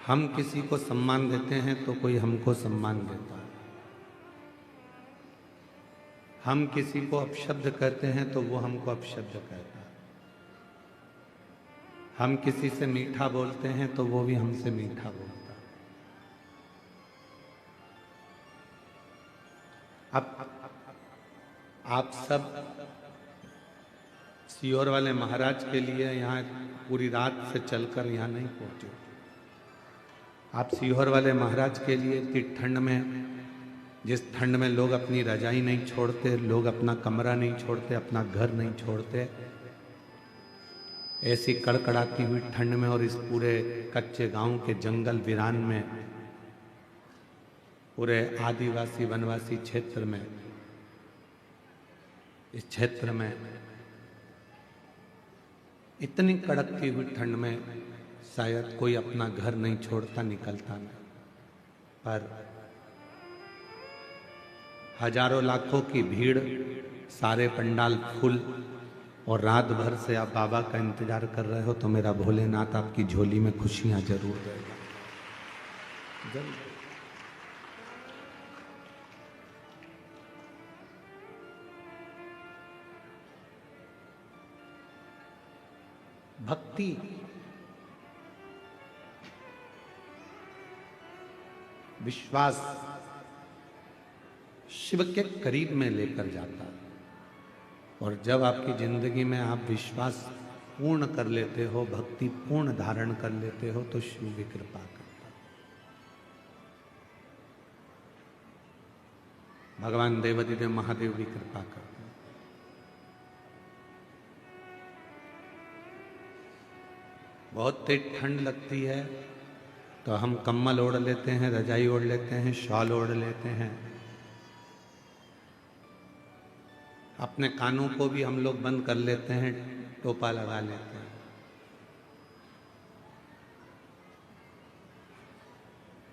हम किसी को सम्मान देते हैं तो कोई हमको सम्मान देता है। हम किसी को अपशब्द कहते हैं तो वो हमको अपशब्द कहता है। हम किसी से मीठा बोलते हैं तो वो भी हमसे मीठा बोलता है। अब आप सब सीहोर वाले महाराज के लिए यहाँ पूरी रात से चलकर यहाँ नहीं पहुँचे। आप सीहोर वाले महाराज के लिए इतनी ठंड में, जिस ठंड में लोग अपनी रजाई नहीं छोड़ते, लोग अपना कमरा नहीं छोड़ते, अपना घर नहीं छोड़ते, ऐसी कड़कड़ाती हुई ठंड में और इस पूरे कच्चे गांव के जंगल वीरान में, पूरे आदिवासी वनवासी क्षेत्र में, इस क्षेत्र में इतनी कड़कती हुई ठंड में शायद कोई अपना घर नहीं छोड़ता, निकलता नहीं। पर हजारों लाखों की भीड़, सारे पंडाल फुल, और रात भर से आप बाबा का इंतजार कर रहे हो, तो मेरा भोलेनाथ आपकी झोली में खुशियां जरूर देगा, जरूर। भक्ति विश्वास शिव के करीब में लेकर जाता है। और जब आपकी जिंदगी में आप विश्वास पूर्ण कर लेते हो, भक्ति पूर्ण धारण कर लेते हो, तो शिव भी कृपा करता है। भगवान देवाधिदेव महादेव भी कृपा करते हैं। बहुत तेज ठंड लगती है तो हम कम्बल ओढ़ लेते हैं, रजाई ओढ़ लेते हैं, शॉल ओढ़ लेते हैं। अपने कानों को भी हम लोग बंद कर लेते हैं, टोपा लगा लेते हैं।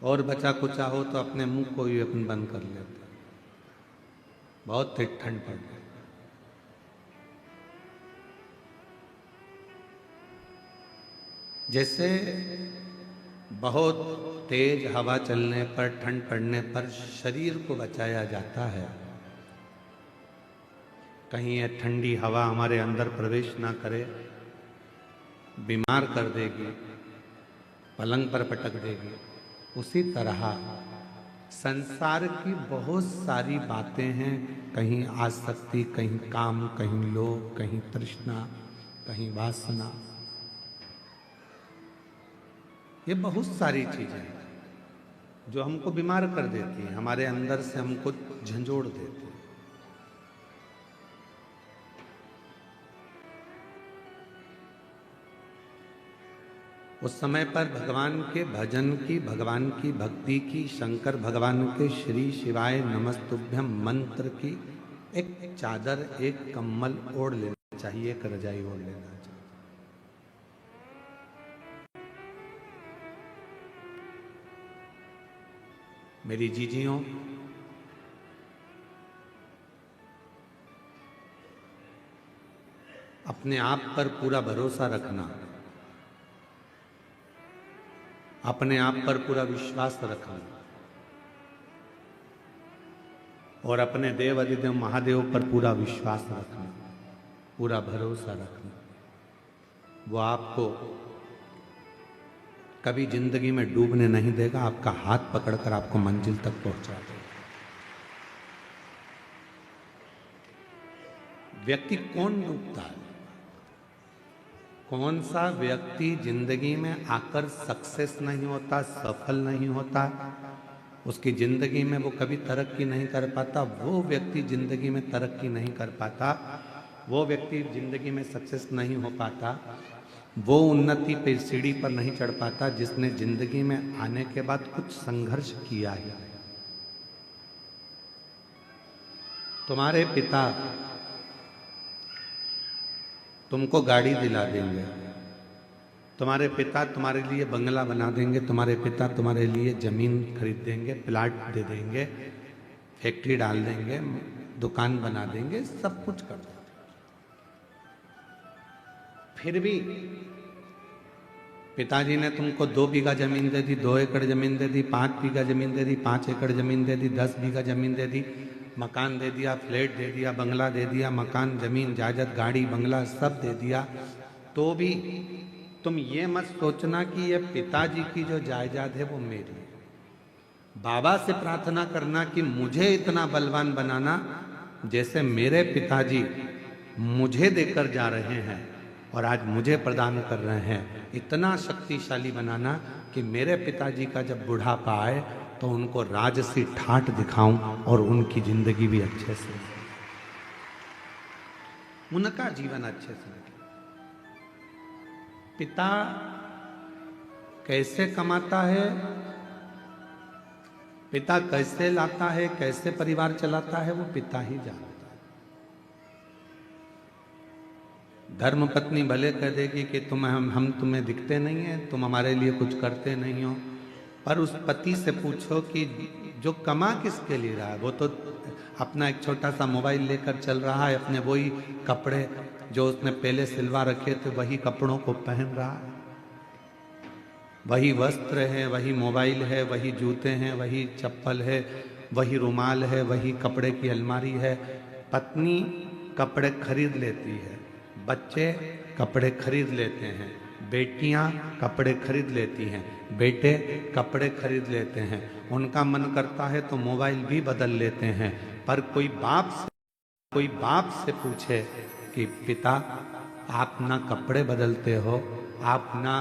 और बचा कुचा हो तो अपने मुंह को भी अपन बंद कर लेते हैं। बहुत तेज ठंड पड़ गई। जैसे बहुत तेज हवा चलने पर, ठंड पड़ने पर शरीर को बचाया जाता है, कहीं ये ठंडी हवा हमारे अंदर प्रवेश ना करे, बीमार कर देगी, पलंग पर पटक देगी। उसी तरह संसार की बहुत सारी बातें हैं, कहीं आसक्ति, कहीं काम, कहीं लोभ, कहीं तृष्णा, कहीं वासना, ये बहुत सारी चीजें हैं जो हमको बीमार कर देती हैं, हमारे अंदर से हमको झंझोड़ देती हैं। उस समय पर भगवान के भजन की, भगवान की भक्ति की, शंकर भगवान के श्री शिवाय नमस्तुभ्यम मंत्र की एक चादर, एक कम्बल ओढ़ लेना चाहिए, एक रजाई ओढ़ लेना चाहिए। मेरी जीजियों, अपने आप पर पूरा भरोसा रखना, अपने आप पर पूरा विश्वास रखना, और अपने देव अधिदेव महादेव पर पूरा विश्वास रखना, पूरा भरोसा रखना। वो आपको कभी जिंदगी में डूबने नहीं देगा, आपका हाथ पकड़कर आपको मंजिल तक पहुंचा देगा। व्यक्ति कौन डूबता है? कौन सा व्यक्ति जिंदगी में आकर सक्सेस नहीं होता, सफल नहीं होता, उसकी जिंदगी में वो कभी तरक्की नहीं कर पाता, वो व्यक्ति जिंदगी में तरक्की नहीं कर पाता, वो व्यक्ति जिंदगी में सक्सेस नहीं हो पाता, वो उन्नति पे सीढ़ी पर नहीं चढ़ पाता जिसने जिंदगी में आने के बाद कुछ संघर्ष किया है। तुम्हारे पिता तुमको गाड़ी दिला देंगे, तुम्हारे पिता तुम्हारे लिए बंगला बना देंगे, तुम्हारे पिता तुम्हारे लिए जमीन खरीद देंगे, प्लाट दे देंगे, फैक्ट्री डाल देंगे, दुकान बना देंगे, सब कुछ कर देंगे। पिताजी ने तुमको 2 बीघा जमीन दे दी, 2 एकड़ जमीन दे दी, 5 बीघा जमीन दे दी, 5 एकड़ जमीन दे दी, 10 बीघा जमीन दे दी, मकान दे दिया, फ्लैट दे दिया, बंगला दे दिया, मकान, जमीन, जायदाद, गाड़ी, बंगला सब दे दिया, तो भी तुम ये मत सोचना कि ये पिताजी की जो जायदाद है वो मेरी है। बाबा से प्रार्थना करना कि मुझे इतना बलवान बनाना जैसे मेरे पिताजी मुझे देकर जा रहे हैं और आज मुझे प्रदान कर रहे हैं, इतना शक्तिशाली बनाना कि मेरे पिताजी का जब बुढ़ापा आए तो उनको राजसी ठाठ दिखाऊं और उनकी जिंदगी भी अच्छे से, उनका जीवन अच्छे से लगे। पिता कैसे कमाता है, पिता कैसे लाता है, कैसे परिवार चलाता है, वो पिता ही जानता है। धर्म पत्नी भले कह देगी कि हम तुम्हें दिखते नहीं है, तुम हमारे लिए कुछ करते नहीं हो, पर उस पति से पूछो कि जो कमा किसके लिए रहा है, वो तो अपना एक छोटा सा मोबाइल लेकर चल रहा है, अपने वही कपड़े जो उसने पहले सिलवा रखे थे वही कपड़ों को पहन रहा है, वही वस्त्र है, वही मोबाइल है, वही जूते हैं, वही चप्पल है, वही रुमाल है, वही कपड़े की अलमारी है। पत्नी कपड़े खरीद लेती है, बच्चे कपड़े खरीद लेते हैं, बेटियां कपड़े खरीद लेती हैं, बेटे कपड़े खरीद लेते हैं, उनका मन करता है तो मोबाइल भी बदल लेते हैं। पर कोई बाप से पूछे कि पिता आप ना कपड़े बदलते हो, आप ना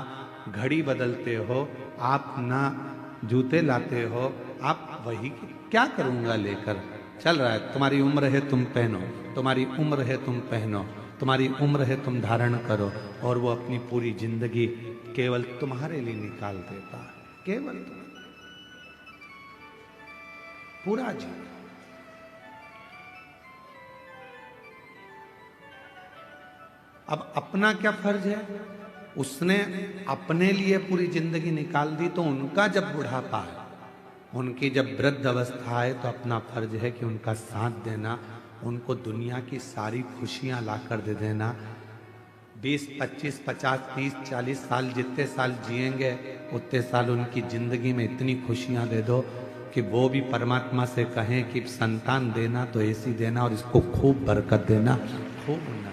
घड़ी बदलते हो, आप ना जूते लाते हो, आप वही क्या करूँगा लेकर चल रहा है, तुम्हारी उम्र है तुम पहनो, तुम्हारी उम्र है तुम पहनो, तुम्हारी उम्र है तुम धारण करो, और वो अपनी पूरी जिंदगी केवल तुम्हारे लिए निकाल देता है, केवल पूरा जीवन। अब अपना क्या फर्ज है, उसने अपने लिए पूरी जिंदगी निकाल दी, तो उनका जब बुढ़ापा है, उनकी जब वृद्ध अवस्था है, तो अपना फर्ज है कि उनका साथ देना, उनको दुनिया की सारी खुशियां लाकर दे देना। 20, 25, 50, 30, 40 साल जितने साल जिएंगे उतने साल उनकी जिंदगी में इतनी खुशियां दे दो कि वो भी परमात्मा से कहें कि संतान देना तो ऐसी देना और इसको खूब बरकत देना, खूब उन्नति,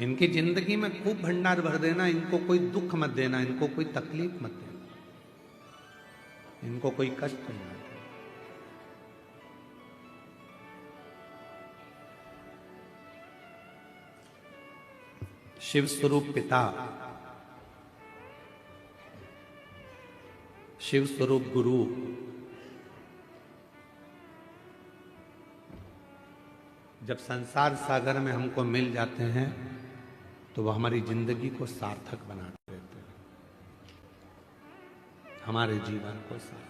इनकी जिंदगी में खूब भंडार भर देना, इनको कोई दुख मत देना, इनको कोई तकलीफ मत देना, इनको कोई कष्ट नहीं देना। शिव स्वरूप पिता, शिव स्वरूप गुरु, जब संसार सागर में हमको मिल जाते हैं तो वह हमारी जिंदगी को सार्थक बना देते हैं, हमारे जीवन को सार्थक।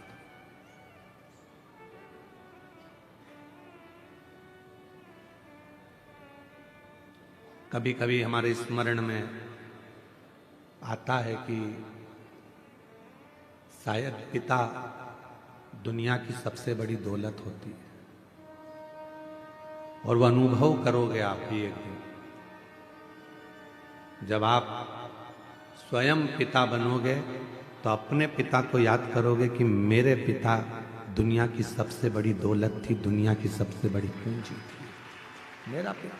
कभी कभी हमारे स्मरण में आता है कि शायद पिता दुनिया की सबसे बड़ी दौलत होती है, और वह अनुभव करोगे आप भी एक दिन, जब आप स्वयं पिता बनोगे तो अपने पिता को याद करोगे कि मेरे पिता दुनिया की सबसे बड़ी दौलत थी, दुनिया की सबसे बड़ी पूंजी थी, मेरा पिता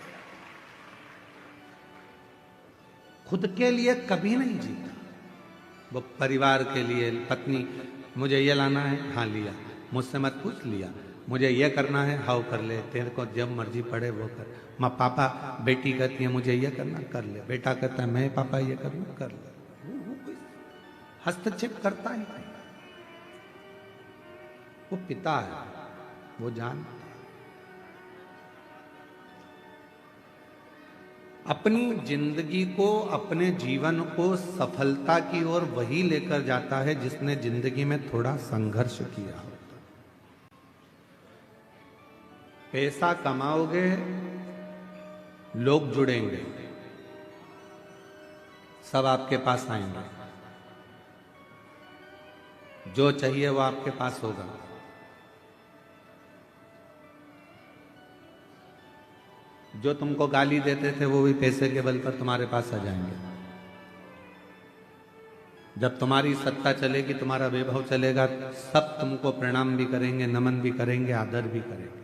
खुद के लिए कभी नहीं जीता, वो परिवार के लिए, पत्नी मुझे ये लाना है, हाँ लिया, मुझसे मत पूछ, लिया, मुझे ये करना है, हाउ कर ले, तेरे को जब मर्जी पड़े वो कर। माँ पापा, बेटी कहती है मुझे ये करना, कर ले, बेटा कहता है मैं पापा ये करना, कर ले, वो कोई हस्तक्षेप करता ही नहीं, वो पिता है, वो जानता है। अपनी जिंदगी को, अपने जीवन को सफलता की ओर वही लेकर जाता है जिसने जिंदगी में थोड़ा संघर्ष किया होता। पैसा कमाओगे, लोग जुड़ेंगे, सब आपके पास आएंगे, जो चाहिए वो आपके पास होगा। जो तुमको गाली देते थे वो भी पैसे के बल पर तुम्हारे पास आ जाएंगे। जब तुम्हारी सत्ता चलेगी, तुम्हारा वैभव चलेगा, सब तुमको प्रणाम भी करेंगे, नमन भी करेंगे, आदर भी करेंगे।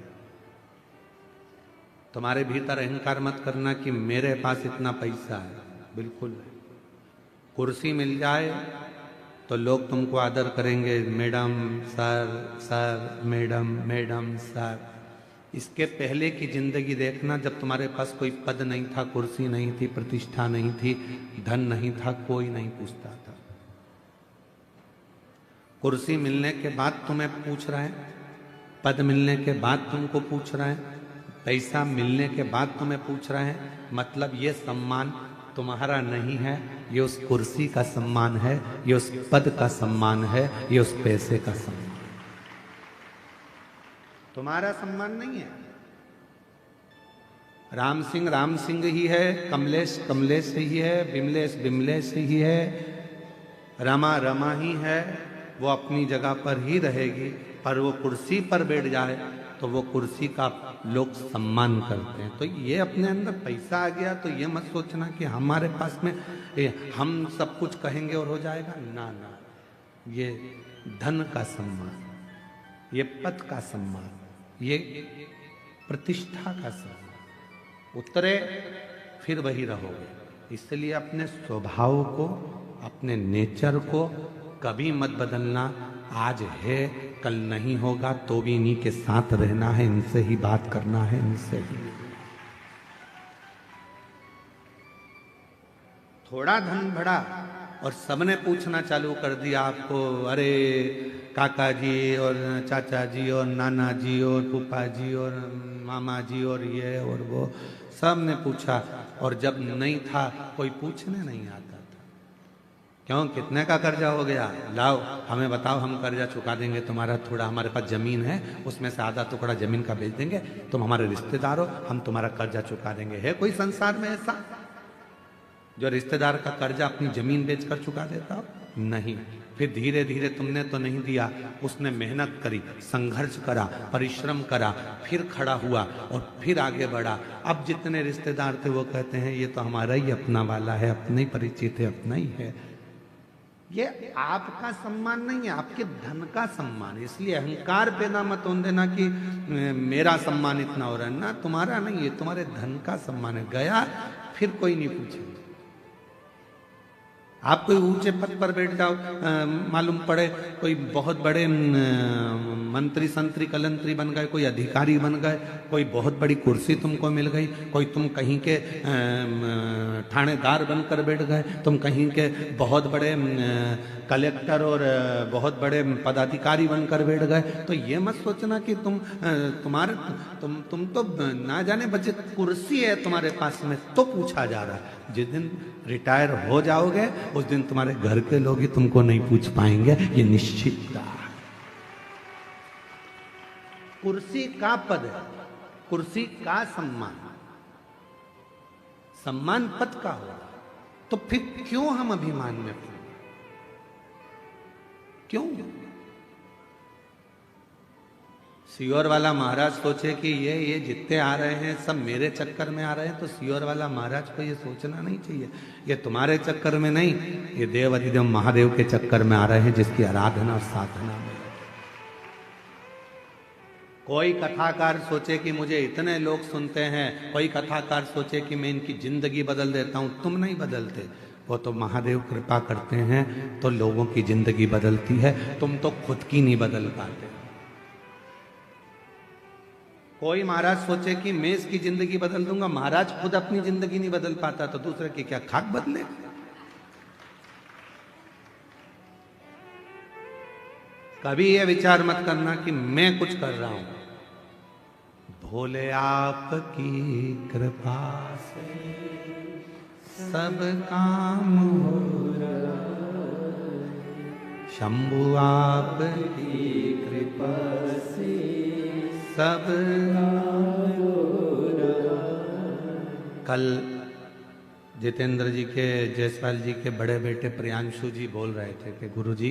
तुम्हारे भीतर अहंकार मत करना कि मेरे पास इतना पैसा है, बिल्कुल नहीं। कुर्सी मिल जाए तो लोग तुमको आदर करेंगे, madam sir, sir madam, madam sir. इसके पहले की जिंदगी देखना, जब तुम्हारे पास कोई पद नहीं था, कुर्सी नहीं थी, प्रतिष्ठा नहीं थी, धन नहीं था, कोई नहीं पूछता था। कुर्सी मिलने के बाद तुम्हें पूछ रहा है, पद मिलने के बाद तुमको पूछ रहा है, पैसा मिलने के बाद तुम्हें पूछ रहा है, मतलब ये सम्मान तुम्हारा नहीं है, ये उस कुर्सी का सम्मान है, ये उस पद का सम्मान है, ये उस पैसे का सम्मान, तुम्हारा सम्मान नहीं है। राम सिंह ही है, कमलेश कमलेश ही है, बिमलेश बिमलेश ही है, रमा रमा ही है। वो अपनी जगह पर ही रहेगी, पर वो कुर्सी पर बैठ जाए तो वो कुर्सी का लोग सम्मान करते हैं। तो ये अपने अंदर पैसा आ गया तो ये मत सोचना कि हमारे पास में हम सब कुछ कहेंगे और हो जाएगा, ना ना। ये धन का सम्मान, ये पद का सम्मान, ये प्रतिष्ठा का सम्मान, उतरे फिर वही रहोगे। इसलिए अपने स्वभाव को, अपने नेचर को कभी मत बदलना। आज है, कल नहीं होगा, तो भी इन्हीं के साथ रहना है, इनसे ही बात करना है, इनसे ही। थोड़ा धन बढ़ा और सबने पूछना चालू कर दिया आपको, अरे काका जी और चाचा जी और नाना जी और फूफा जी और मामा जी और ये और वो, सब ने पूछा। और जब नहीं था कोई पूछने नहीं आता था। क्यों, कितने का कर्जा हो गया, लाओ हमें बताओ, हम कर्जा चुका देंगे तुम्हारा। थोड़ा हमारे पास जमीन है, उसमें से आधा टुकड़ा जमीन का बेच देंगे, तुम हमारे रिश्तेदार हो, हम तुम्हारा कर्जा चुका देंगे। है कोई संसार में ऐसा जो रिश्तेदार का कर्जा अपनी जमीन बेचकर चुका देता हो? नहीं। फिर धीरे धीरे तुमने तो नहीं दिया, उसने मेहनत करी, संघर्ष करा, परिश्रम करा, फिर खड़ा हुआ और फिर आगे बढ़ा। अब जितने रिश्तेदार थे वो कहते हैं ये तो हमारा ही अपना वाला है, अपने ही परिचित है, अपना ही है। ये आपका सम्मान नहीं है, आपके धन का सम्मान। इसलिए अहंकार पैदा मत होने देना कि मेरा सम्मान इतना हो रहा है ना, तुम्हारा नहीं है, तुम्हारे धन का सम्मान है। गया फिर कोई नहीं पूछेगा। आप कोई ऊंचे पद पर बैठ जाओ, मालूम पड़े कोई बहुत बड़े मंत्री संतरी कलंतरी बन गए, कोई अधिकारी बन गए, कोई बहुत बड़ी कुर्सी तुमको मिल गई, कोई तुम कहीं के थानेदार बनकर बैठ गए, तुम कहीं के बहुत बड़े कलेक्टर और बहुत बड़े पदाधिकारी बनकर बैठ गए, तो ये मत सोचना कि तुम तो ना जाने बच्चे कुर्सी है तुम्हारे पास में तो पूछा जा रहा है। जिस दिन रिटायर हो जाओगे उस दिन तुम्हारे घर के लोग ही तुमको नहीं पूछ पाएंगे, ये निश्चित है। कुर्सी का पद है, कुर्सी का सम्मान, सम्मान पद का हो, तो फिर क्यों हम अभिमान में पड़े? क्यों? सियोर वाला महाराज सोचे कि ये जितने आ रहे हैं सब मेरे चक्कर में आ रहे हैं, तो सियोर वाला महाराज को ये सोचना नहीं चाहिए ये तुम्हारे चक्कर में नहीं, ये देव अधिदेव महादेव के चक्कर में आ रहे हैं, जिसकी आराधना और साधना में। कोई कथाकार सोचे कि मुझे इतने लोग सुनते हैं, कोई कथाकार सोचे कि मैं इनकी जिंदगी बदल देता हूं, तुम नहीं बदलते, वो तो महादेव कृपा करते हैं तो लोगों की जिंदगी बदलती है, तुम तो खुद की नहीं बदल पाते। कोई महाराज सोचे कि मैं इसकी जिंदगी बदल दूंगा, महाराज खुद अपनी जिंदगी नहीं बदल पाता तो दूसरे की क्या खाक बदले। कभी ये विचार मत करना कि मैं कुछ कर रहा हूं, भोले आपकी कृपा से सब काम हो रहा, शंभु आपकी कृपा से सब कल जितेंद्र जी के, जयसवाल जी के बड़े बेटे प्रियांशु जी बोल रहे थे कि गुरुजी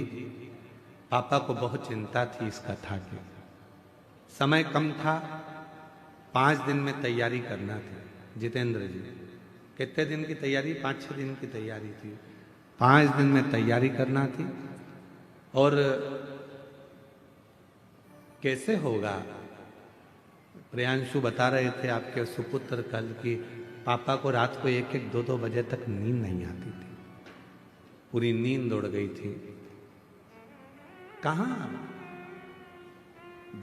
पापा को बहुत चिंता थी इस कथा की, समय कम था, 5 दिन में तैयारी करना थी। जितेंद्र जी कितने दिन की तैयारी? 5-6 दिन की तैयारी थी। 5 दिन में तैयारी करना थी। और कैसे होगा, प्रियांशु बता रहे थे आपके सुपुत्र कल कि पापा को रात को 1-1, 2-2 बजे तक नींद नहीं आती थी, पूरी नींद उड़ गई थी। कहाँ,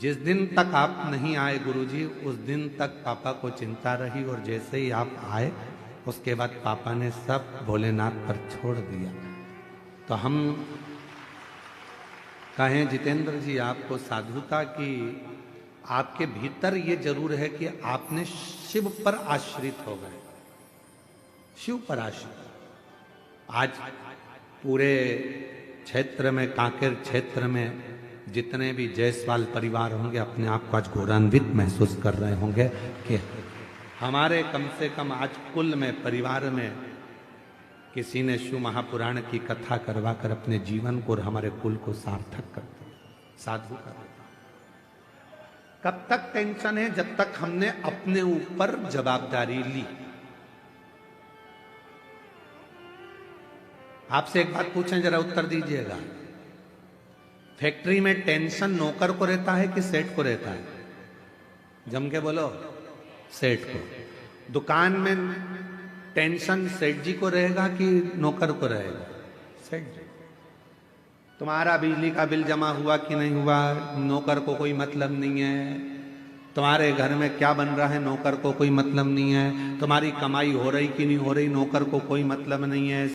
जिस दिन तक आप नहीं आए गुरुजी, उस दिन तक पापा को चिंता रही, और जैसे ही आप आए उसके बाद पापा ने सब भोलेनाथ पर छोड़ दिया। तो हम कहें जितेंद्र जी आपको साधुता की, आपके भीतर ये जरूर है कि आपने शिव पर आश्रित हो गए, शिव पर आश्रित। आज पूरे क्षेत्र में, कांकेर क्षेत्र में जितने भी जायसवाल परिवार होंगे अपने आप को आज गौरवान्वित महसूस कर रहे होंगे कि हमारे कम से कम आज कुल में, परिवार में किसी ने शिव महापुराण की कथा करवा कर अपने जीवन को और हमारे कुल को सार्थक कर दिया, साधु कर दिया। कब तक टेंशन है? जब तक हमने अपने ऊपर जवाबदारी ली। आपसे एक बात पूछें, जरा उत्तर दीजिएगा। फैक्ट्री में टेंशन नौकर को रहता है कि सेठ को रहता है? जम के बोलो, सेठ को। दुकान में टेंशन सेठ जी को रहेगा कि नौकर को रहेगा? सेठ जी। तुम्हारा बिजली का बिल जमा हुआ कि नहीं हुआ, नौकर को कोई मतलब नहीं है। तुम्हारे घर में क्या बन रहा है, नौकर को कोई मतलब नहीं है। तुम्हारी कमाई हो रही कि नहीं हो रही, नौकर को कोई मतलब नहीं है।